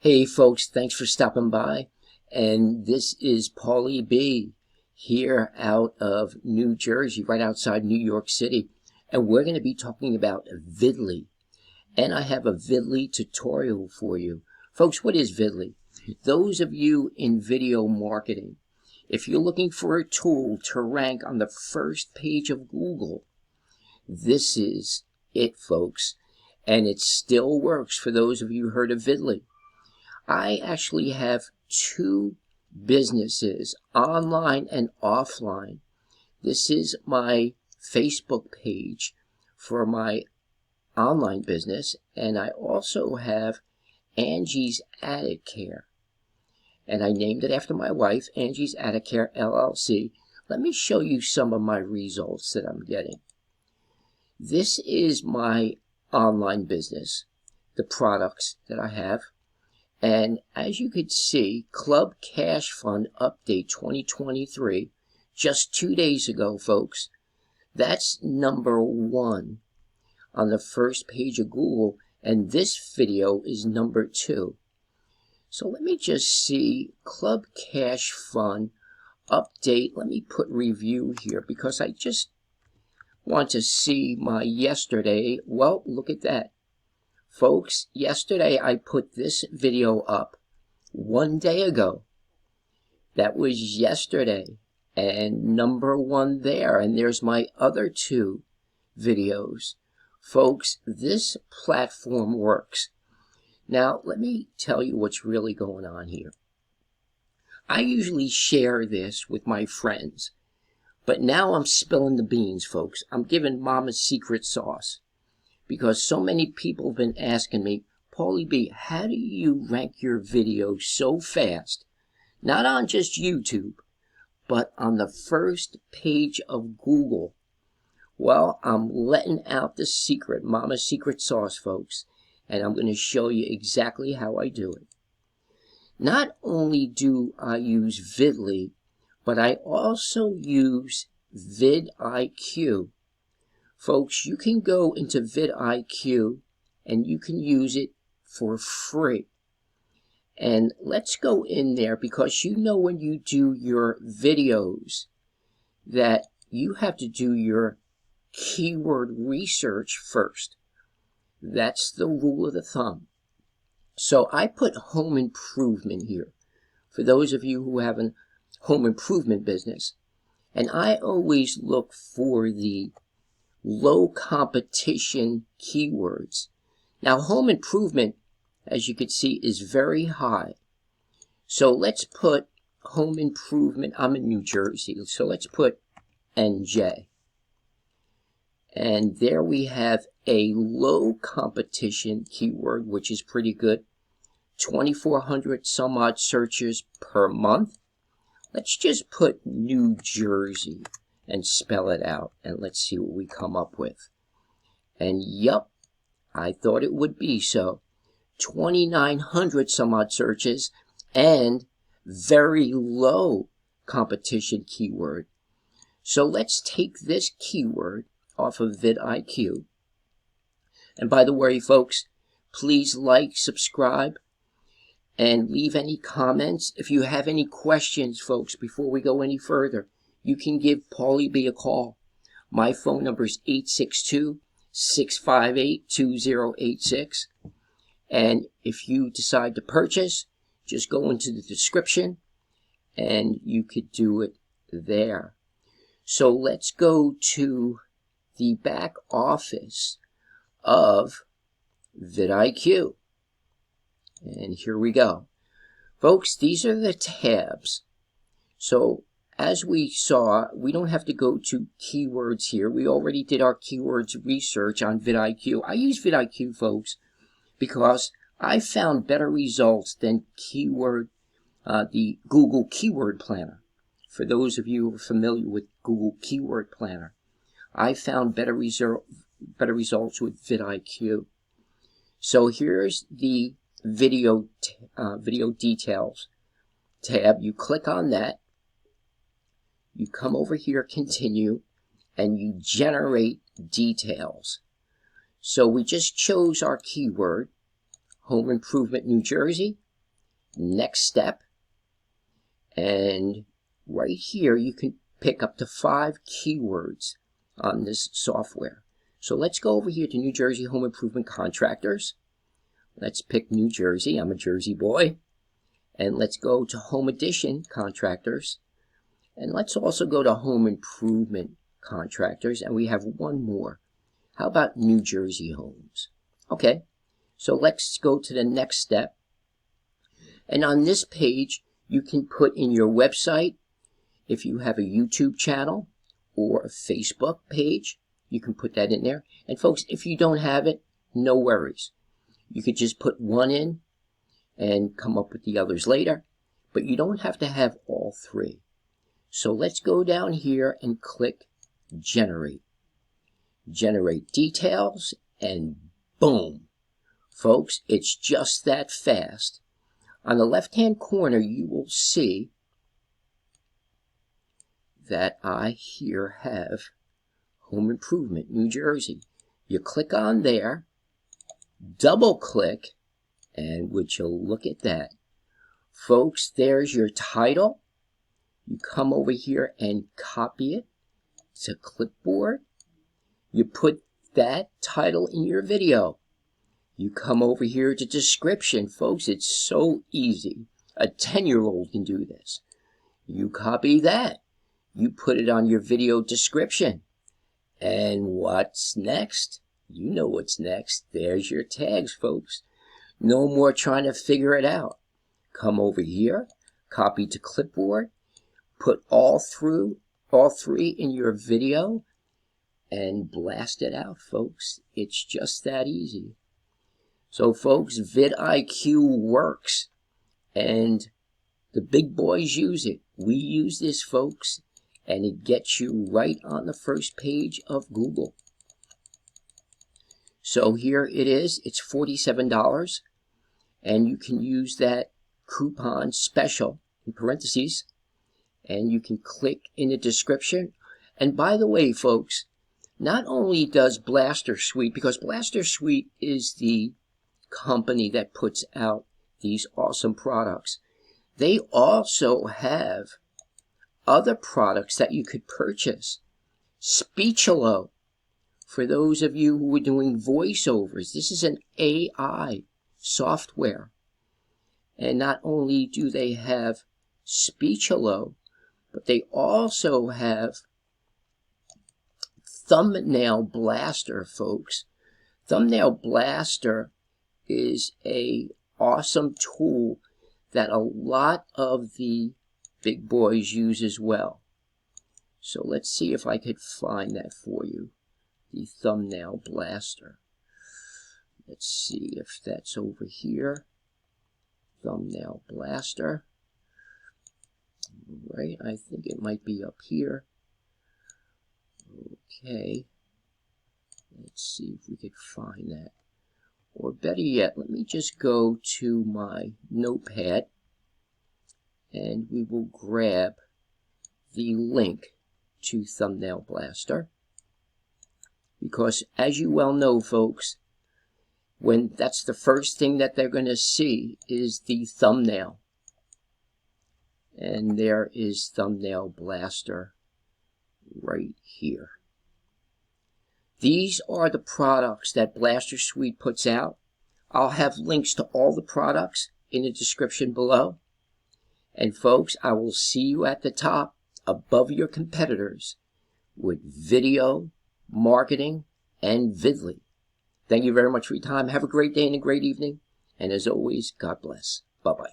Hey folks, thanks for stopping by. And this is Paulie B here out of New Jersey, right outside New York City. And we're going to be talking about Videly. And I have a Videly tutorial for you. Folks, what is Videly? Those of you in video marketing, if you're looking for a tool to rank on the first page of Google, this is it, folks. And it still works for those of you who heard of Videly. I actually have two businesses, online and offline. This is my Facebook page for my online business, and I also have Angie's Attic Care. And I named it after my wife, Angie's Attic Care LLC. Let me show you some of my results that I'm getting. This is my online business, the products that I have. And as you can see, Club Cash Fund Update 2023, just 2 days ago, folks, that's number 1 on the first page of Google, and this video is number 2. So let me just see Club Cash Fund Update. Let me put review here because I just want to see my yesterday. Well, look at that. Folks, yesterday I put this video up 1 day ago. That was yesterday, and number 1 there, and there's my other 2 videos. Folks, this platform works. Now, let me tell you what's really going on here. I usually share this with my friends, but now I'm spilling the beans, folks. I'm giving Mama's secret sauce. Because so many people have been asking me, Paulie B, how do you rank your videos so fast? Not on just YouTube, but on the first page of Google. Well, I'm letting out the secret, Mama's secret sauce, folks, and I'm going to show you exactly how I do it. Not only do I use Videly, but I also use VidIQ. Folks, you can go into VidIQ and you can use it for free. And let's go in there because you know when you do your videos that you have to do your keyword research first. That's the rule of the thumb. So I put home improvement here for those of you who have a home improvement business. And I always look for the low competition keywords. Now, home improvement, as you can see, is very high. So let's put home improvement. I'm in New Jersey, so let's put NJ. And there we have a low competition keyword, which is pretty good. 2,400 some odd searches per month. Let's just put New Jersey and spell it out, and let's see what we come up with. And yup, I thought it would be so. 2,900 some odd searches and very low competition keyword. So let's take this keyword off of VidIQ. And by the way, folks, please like, subscribe, and leave any comments. If you have any questions, folks, before we go any further, you can give Paulie B a call. My phone number is 862-658-2086. And if you decide to purchase, just go into the description and you could do it there. So let's go to the back office of VidIQ. And here we go. Folks, these are the tabs. So as we saw, we don't have to go to keywords here. We already did our keywords research on VidIQ. I use VidIQ, folks, because I found better results than the Google Keyword Planner. For those of you who are familiar with Google Keyword Planner, I found better results with VidIQ. So here's the video details tab. You click on that. You come over here, continue, and you generate details. So we just chose our keyword, home improvement New Jersey, next step. And right here, you can pick up to 5 keywords on this software. So let's go over here to New Jersey Home Improvement Contractors. Let's pick New Jersey. I'm a Jersey boy. And let's go to Home Edition Contractors. And let's also go to Home Improvement Contractors. And we have one more. How about New Jersey Homes? Okay, so let's go to the next step. And on this page, you can put in your website, if you have a YouTube channel or a Facebook page, you can put that in there. And folks, if you don't have it, no worries. You could just put one in and come up with the others later, but you don't have to have all 3. So let's go down here and click Generate. Generate details, and boom. Folks, it's just that fast. On the left-hand corner, you will see that I here have Home Improvement, New Jersey. You click on there, double click, and would you look at that? Folks, there's your title. You come over here and copy it to clipboard. You put that title in your video. You come over here to description. Folks, it's so easy. A 10-year-old can do this. You copy that. You put it on your video description. And what's next? You know what's next. There's your tags, folks. No more trying to figure it out. Come over here, copy to clipboard, put all 3 in your video, and blast it out, folks. It's just that easy. So, folks, VidIQ works, and the big boys use it. We use this, folks, and it gets you right on the first page of Google. So here it is. It's $47, and you can use that coupon special in parentheses, and you can click in the description. And by the way, folks, not only does Blaster Suite, because Blaster Suite is the company that puts out these awesome products, they also have other products that you could purchase. Speechelo, for those of you who are doing voiceovers, this is an AI software. And not only do they have Speechelo, but they also have Thumbnail Blaster, folks. Thumbnail Blaster is a awesome tool that a lot of the big boys use as well. So let's see if I could find that for you. The Thumbnail Blaster. Let's see if that's over here. Thumbnail Blaster. Right, I think it might be up here. Okay. Let's see if we could find that. Or better yet, let me just go to my notepad and we will grab the link to Thumbnail Blaster. Because as you well know, folks, when that's the first thing that they're going to see is the thumbnail. And there is Thumbnail Blaster right here. These are the products that Blaster Suite puts out. I'll have links to all the products in the description below. And folks, I will see you at the top above your competitors with video, marketing, and Videly. Thank you very much for your time. Have a great day and a great evening. And as always, God bless. Bye-bye.